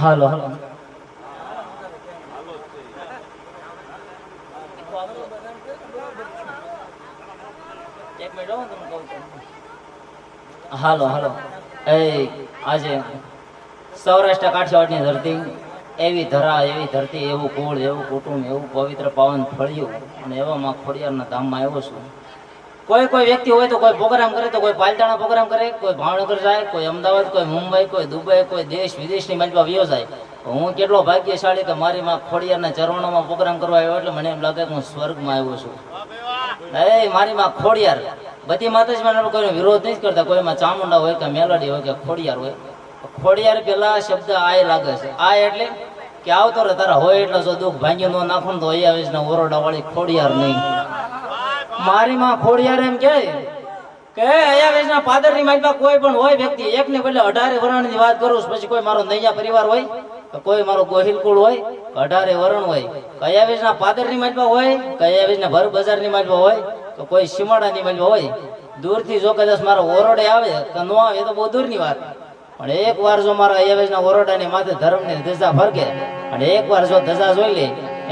હાલો હાલો હાલો હાલો એ આજે સૌરાષ્ટ્ર કાઠિયાવાડની ધરતી એવી ધરા એવી ધરતી એવું કુળ એવું કુટુંબ એવું પવિત્ર પાવન ફળ્યું અને એવામાં ખોડિયારના ધામમાં આવ્યો છું. કોઈ વ્યક્તિ હોય તો કોઈ પ્રોગ્રામ કરે તો કોઈ પાલતાણા પ્રોગ્રામ કરે, કોઈ ભાવનગર જાય, કોઈ અમદાવાદ, કોઈ મુંબઈ, કોઈ દુબઈ, કોઈ દેશ વિદેશની માલમાં વિયો જાય. હું કેટલો ભાગ્યશાળી કે મારી માં ખોડિયારના ચરણોમાં પ્રોગ્રામ કરવા આવ્યો એટલે મને એમ લાગે કે હું સ્વર્ગમાં આવ્યો છું. એ મારી માં ખોડિયાર બધી માતાજીમાં કોઈ વિરોધ નહીં કરતા, કોઈમાં ચામુંડા હોય કે મેલડી હોય કે ખોડિયાર હોય. ખોડિયાર પેલા શબ્દ આય લાગે છે. આય એટલે કે આવતો રે તારા હોય એટલે જો દુઃખ ભાંગી નો નાખો ને તો અહીંયા આવે ને ઓરડા વાળી ખોડિયાર નહીં. મારી માં ખોડિયાર એમ કે અહીંયા વેચના પાદરની માલમાં કોઈ પણ હોય વ્યક્તિ એક ને બદલે 18 વરણની વાત કરું. પછી કોઈ મારો નૈયા પરિવાર હોય, કોઈ મારો ગોહિલ કુળ હોય, 18 વરણ હોય, કયા વેચના પાદરની માલમાં હોય, કયા વેચના ભર બજારની માલમાં હોય, તો કોઈ સીમાડાની માલમાં હોય. દૂરથી જો કદાચ મારો ઓરડે આવે તો ન આવે તો બહુ દૂરની વાત, પણ એક વાર જો મારા અયાવેશના ઓરડાની માથે ધર્મની ધજા ફરકે અને એક વાર જો ધજા જોઈ લે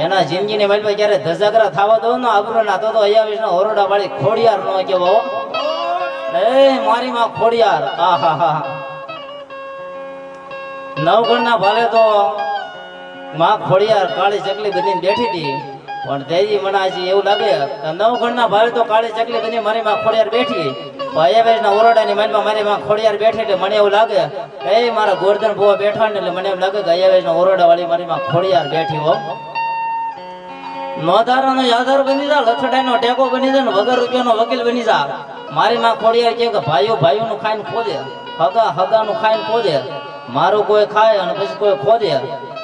એના જિંદગીની માલમાં ક્યારે ધજાગરા થવા દો ને આબરૂ ના તો અયાવેશના ઓરડા વાળી ખોડિયાર નો કેવો. એ મારી માં ખોડિયાર આહા નવગણના ભાલે તો માં ખોડિયાર કાળી ચકલી બનીને બેઠી હતી, પણ તેજી મને હજી એવું લાગે કે નવગણના ભાલે તો કાળી ચકલી બની મારી માં ખોડિયાર બેઠી. અયાવેશના ઓરડાની માલમાં મારી માં ખોડિયાર બેઠી એટલે મને એવું લાગે એ મારા ગોરધન ભુવા બેઠા ને એટલે મને એમ લાગે કે અયાવેશના ઓરડા વાળી મારી માં ખોડિયાર બેઠી હો. નોધારાનો યાદર બની જા, લથડાઈનો ટેકો બની જા, વગર રૂપિયાનો વકીલ બની જા. મારી માં ખોડિયાર કે ભાઈઓ ભાઈઓનું ખાઈને ખોદે, હગા હગાનું ખાઈને ખોદે, મારું કોઈ ખાય અને પછી કોઈ ખોદે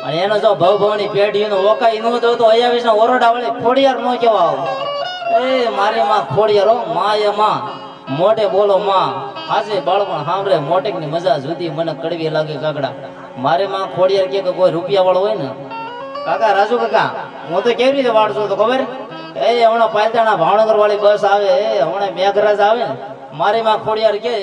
અને એનો જો ભવભવની પેઢીનો ઓકાઈ ન દો તો અયાવેશના ઓરડા વાળી ખોડિયાર નો કેવા. એ મારી માં ખોડિયાર હો, માય માં મોઢે બોલો માં આજે બાળપણ સાંભળે મોટેકની મજા જુદી મને કડવી લાગે કાકડા. મારે માં ખોડિયાર કે કોઈ રૂપિયા વાળો હોય ને કાકા રાજુ કાકા હું તો કેવી રીતે વાળશું તો ખબર એ હમણાં પાલતાણા ભાવનગર વાળી બસ આવે, હમણાં મેઘરાજ આવે ને મારી માં ખોડિયાર કે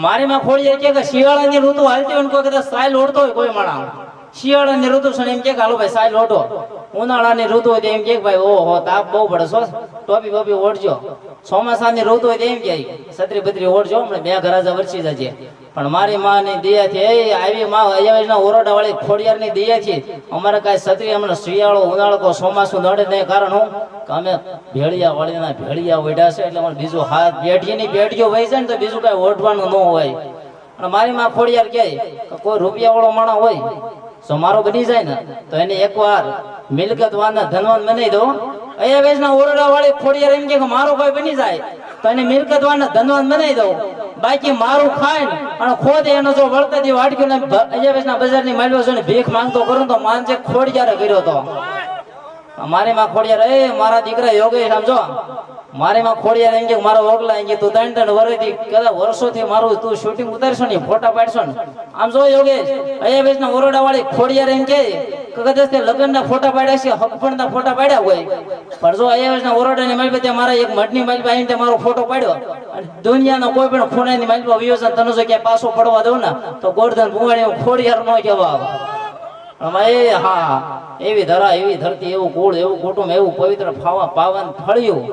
મારી માં ખોડિયાર કે શિયાળાની ઋતુ હાલતી હોય ને કોઈ કદાચ સાયલ ઓઢતો હોય કોઈ માણસ, શિયાળાની ઋતુ છે એમ કે હાલો ભાઈ સાયલ ઓઢો. ઉનાળાની ઋતુ હોય તો એમ કે ભાઈ ઓહો તાપ બહુ પડે છો ટોપી બોપી ઓઢજો. ચોમાસાની ઋતુ હોય તો એમ કે છત્રી બત્રી ઓઢજો, હમણાં મેઘરાજા વરસી જશે. પણ મારી માની દયાથી આવી માં અયાવેશના ઓરડા વાળી ખોડિયારની દયાથી અમારે કાંઈ છત્રી હમણાં શિયાળો ઉનાળો કો ચોમાસું નડે નહીં. કારણ હું કે અમે ભેળિયા વાળીના ભેળિયા ઓઢ્યા છે એટલે અમારે બીજું હાથ પેઢીની પેઢીઓ વહી જાય ને તો બીજું કાંઈ ઓઢવાનું ન હોય. અને મારી માં ખોડિયાર કે કોઈ રૂપિયા વાળો માણસ હોય જો મારો બની જાય ને તો એને એકવાર મિલકત વાળા ધનવાન બનાવી દો. અયાવેશના ઓરડા વાળી ખોડિયાર એમ કે મારો કોઈ બની જાય તો એને મિલકત વાળા ધનવાન બનાવી દો. બાકી મારું ખાય ને અને ખોદ એનો જો વળતાથી વાટક્યો ને અયાવેશના બજારની માલવા જો ને ભીખ માંગતો કરું તો માનજે ખોડિયારે કર્યો તો. મારી માં ખોડિયાર એ મારા દીકરા યોગેશ સમજો મારી માં ખોડિયાર એમ કે મારો ઓગલા એમ કે તું 3 વર્ષથી કદાચ વર્ષોથી મારું તું શૂટિંગ ઉતારશો ને ફોટા પાડશો ને આમ જો યોગેશ અયાવેશના ઓરડા વાળી ખોડિયાર એમ કે કદાચ તે લગ્નના ફોટા પાડ્યા છે, હકપણના ફોટા પાડ્યા હોય, પણ જો અયાવેશના ઓરડાની માલપા ત્યાં મારા એક મઠની માલપા આવીને મારો ફોટો પાડ્યો અને દુનિયાનો કોઈ પણ ખૂણાની માલપા વિયોજન તને જો ક્યાંય પાછો પડવા દઉં ને તો ગોરધન ભુવાણી ખોડિયાર નો કહેવા. હા એવી ધરા એવી ધરતી એવું કુળ એવું કુટુંબ એવું પવિત્ર પાવન ફળ્યું.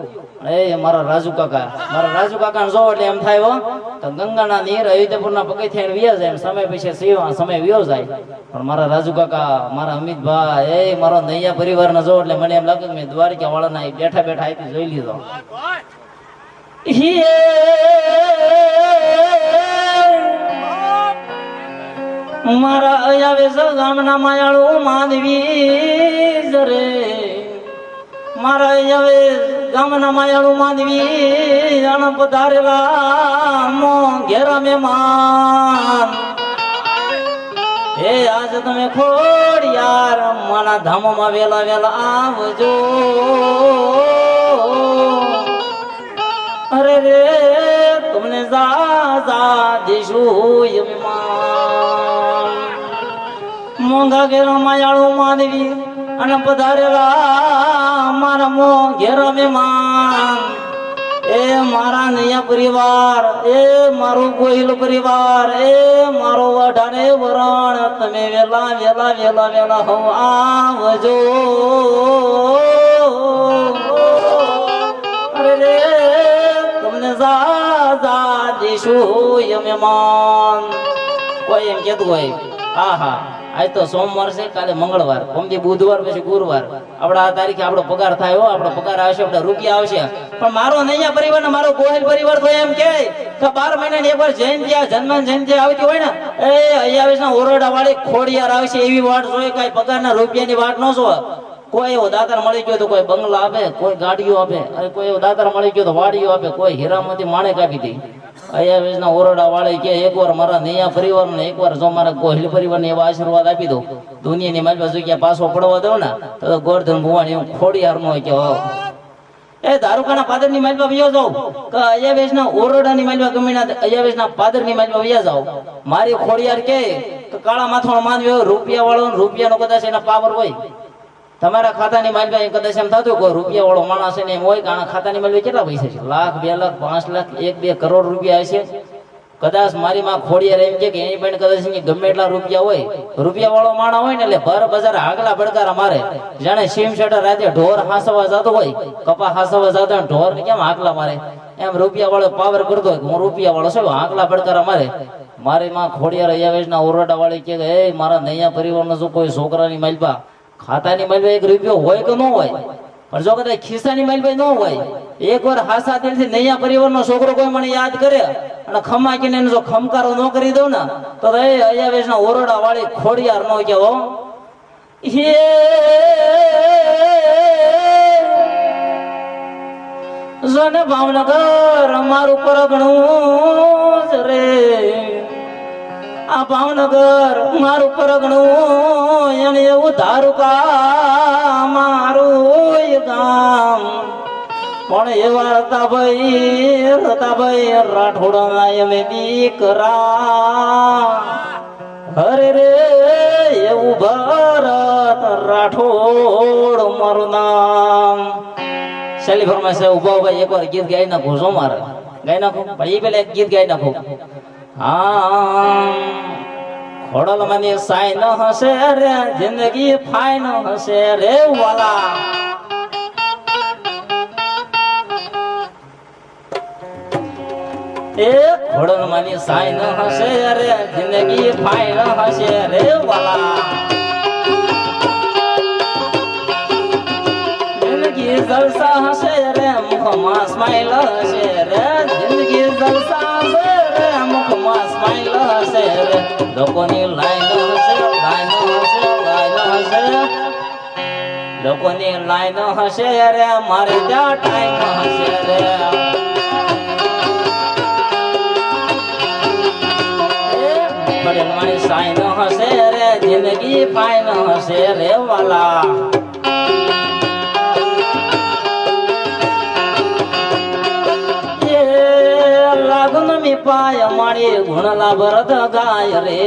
એ મારા રાજુ કાકા જો એટલે એમ થાય હો તો ગંગાના નીર અયોધ્યાપુરના પગથિયે વ્યા જાય સમય પછી સમય વ્યો જાય. પણ મારા રાજુ કાકા મારા અમિતભાઈ એ મારો નૈયા પરિવાર ને જો એટલે મને એમ લાગે મેં દ્વારકા વાળાના બેઠા બેઠા આપી જોઈ લીધો. મારા અયાવેશ ગામના માયાળું માનવી જરે, મારા અયાવેશ ગામના માયાળું માનવી જાણ પધારેલા મો ઘેરા મહેમાન. હે આજ તમે ખોડિયાર માના ધામોમાં વેલા વેલા આવજો. અરે રે દેશું યમીમાન મોંઘા ઘેર માયાળું માનવી અને પધારેલા મારા મો ઘેર મહેમાન એ મારા નૈયા પરિવાર એ મારું ગોહિલ પરિવાર એ મારો વઢાને વરણ તમે વેલા વેલા વેલા વેલા હો આવજો અરે રે તમને જા દેશું યમેમાન કોઈ એમ કેતું હોય આહા આજ તો સોમવાર છે કાલે મંગળવાર પમદી બુધવાર પછી ગુરુવાર આપડા આ તારીખે આપણો પગાર થાય હો આપણો પગાર આવશે આપડા રૂપિયા આવશે પણ મારો નૈયા પરિવાર ને મારો ગોહિલ પરિવાર તો એમ કે 12 મહિનાની એકવાર જયંતિ જન્મ જયંતિ આવતી હોય ને એ અહીંયા ના ઓરડા વાળી ખોડિયાર આવશે એવી વાટ જોઈ કઈ પગારના રૂપિયાની વાટ ન જોવે કોઈ એવો દાતાર મળી ગયો તો કોઈ બંગલા આપે કોઈ ગાડીઓ આપે અરે કોઈ એવો દાતાર મળી ગયો તો વાડીઓ આપે કોઈ હીરામાંથી માણેક આપી દે અહીંયા વેચના ઓરડા વાળી કે એકવાર મારા નૈયા પરિવાર ને એકવાર જો મારા ગોહિલ પરિવાર ને એવા આશીર્વાદ આપી દો દુનિયાની મારી જગ્યા પાછો પડવા દો ને તો ગોરધન ભુવાન એવું ખોડિયાર નો કે એ ધારુકાના પાદર ની માલવા વયો જાવ કે અહીંયા વેચના ઓરડા ની માલવા ગમીના અહીંયા વેચના પાદર ની માલવા વયા જાવ મારી ખોડિયાર કે કાળા માથાનો માનવ્યો રૂપિયા વાળો રૂપિયાનો કદાચ એના પાવર હોય તમારા ખાતાની માલવા કદાચ એમ થતું કોઈ રૂપિયા વાળો માણસ ને એમ હોય કે આના ખાતાની માલવા કેટલા પૈસા છે લાખ 2 લાખ 5 લાખ 1-2 કરોડ રૂપિયા હશે કદાચ મારી માં ખોડિયાર એમ કે એની પણ કદાચ ગમે એટલા રૂપિયા હોય રૂપિયા વાળો માણસ હોય ને એટલે ભર બજાર આગલા બડકારા મારે જાણે સીમ શેટર રાતે ઢોર હાસવા જતો હોય કપા હાસવા જતો હોય ઢોર ને કેમ આગલા મારે એમ રૂપિયા વાળો પાવર કરતો હોય હું રૂપિયા વાળો છું આગલા બડકારા મારે મારી માં ખોડિયાર અયાવેશના ઓરડા વાળી કે એ મારા નૈયા પરિવારનો જો કોઈ છોકરાની માલબા ખાતાની માલબા 1 રૂપિયો હોય કે ન હોય પણ જો કદાચ ખિસ્સાની માલબા ન હોય એકવાર હાસા દિલથી નૈયા પરિવારનો છોકરો કોઈ મને યાદ કરે અને ખમા કીને એને જો ખમકારો ન કરી દઉં ને તો એ અયાવેશના ઓરડા વાળી ખોડિયાર નો કેવો હે જોને ભાવનગર મારું પરગણું રે આ ભાવનગર મારું પરગણું એને એવું ધારુકા મારું ગામ પણ એવા હતા ભાઈ રાઠોડા એમે દીકરા હરે રે એવું ભરત રાઠોડ મારું નામ શૈલી ફરમાશે ઉભા ઉભા એકવાર ગીત ગાઈ નાખો છો મારે ગાઈ નાખો ભાઈ પેલા એક ગીત ગાઈ નાખો ખોડલ મને સાઈ ન હશે રે જિંદગી ફાઈ ન હશે રે વાલા એ ખોડલ મને સાઈ ન હશે રે જિંદગી ફાઈ ન હશે રે વાલા જિંદગી જલસા હશે રે મુખમાં સ્માઈલ હશે રે જિંદગી જલસા હશે રે મુખમાં સ્માઈલ હશે રે લોકોની લાઈન હશે લાઈન હશે લાઈન હશે લોકોની લાઈન હશે રે મારે ત્યાં ટાઈમ હશે રે મારી સાઈન હશે રે જિંદગી ફાઈન હશે રે વાલા લાગન મી પાય મારી ગુણલા ભરત ગાય રે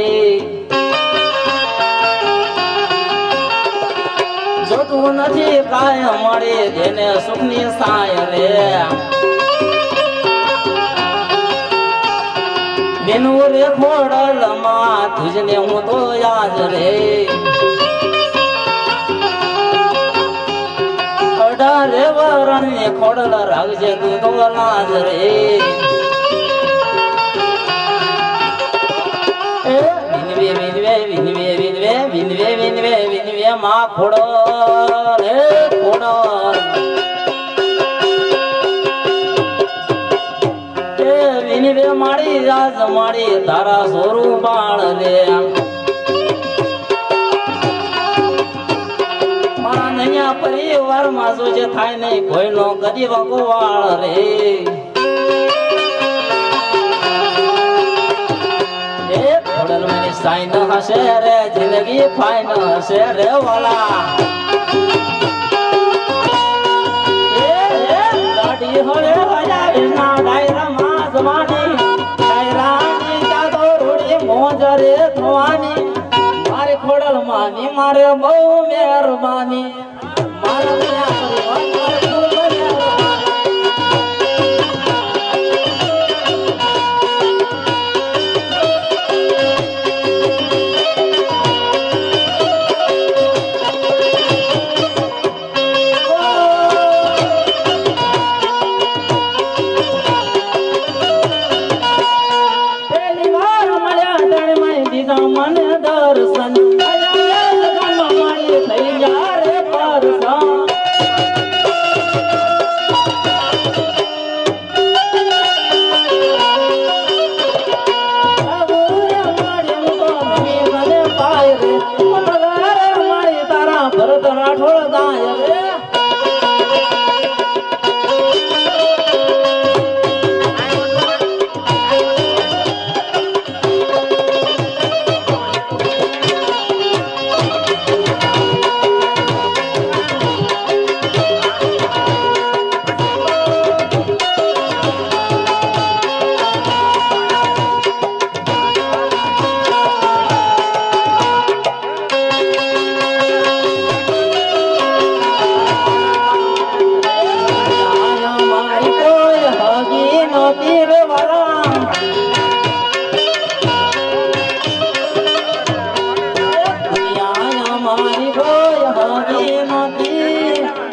જોતું નથી કાય મારી જેને સુખની સાય રે બેનું રે ખોડલ માં તુજને હું તો યાદ રે 18 વરણ ને ખોડલ રાખજે તું તો લાજ રે વિનવે માં ખોડો રે ખોડો વિનવે મારી રાજ મારી તારા સોરું બાળ રે મારા નૈયા પરિવાર માં જો જે થાય નહીં કોઈ નો કદી વાગો વાળ રે ખોડલ મારી સાઈન હશે રે જિંદગી ફાઈન હશે રે વાલા ગાડી હવે હજાર ના ડાયરા માં જવાની ડાયરા તમારે બહુ મહેરબાની મારા દયા પરિવાર મારે ખૂબ મહેરબાની પહેલી વાર મળ્યા તણમાં દીધા મને દર્શન થઈ જા રે પરસા ભરત રાઠોડ ગાય રે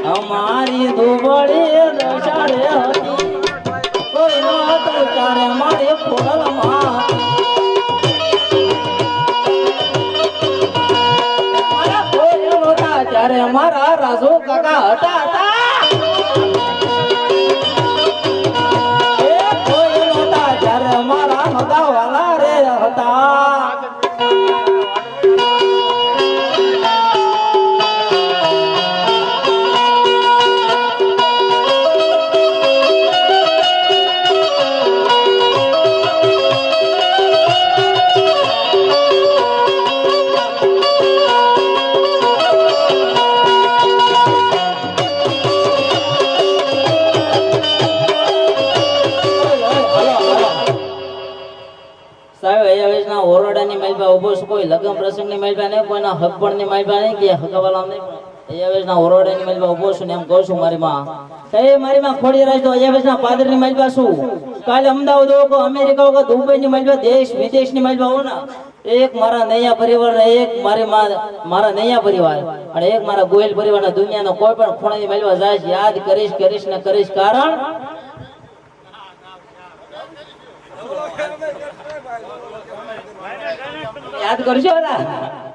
અમારી દુબળી દશારે હતી કોઈ નહોતું ત્યારે મારી ફોડલમાં મારા કોઈ નહોતા ત્યારે મારા રાજુ કાકા હતા કોઈ નહોતા ત્યારે મારા મગાવાલા રે હતા ઓરડાની માલપા ઉભો છે કોઈ લગ્ન પ્રસંગની માલપા નહીં કોઈના હકપણની માલપા નહીં કે હકવાલા નહીં અયાવેશના ઓરડાની માલપા ઉભો છું ને એમ કહું છું મારી માં મારી માં ખોડી રાજ તો અયાવેશના પાદરની માલપા શું કાલે અમદાવાદ હો કે અમેરિકા હો કે દુબઈની માલપા દેશ વિદેશની માલપા હો ના એક મારા નૈયા પરિવાર એક મારી માં મારા નૈયા પરિવાર અને એક મારા ગોયલ પરિવારના દુનિયાનો કોઈ પણ ખૂણાની માલપા જાય યાદ કરીશ ને કરીશ કારણ યાદ કરજો ના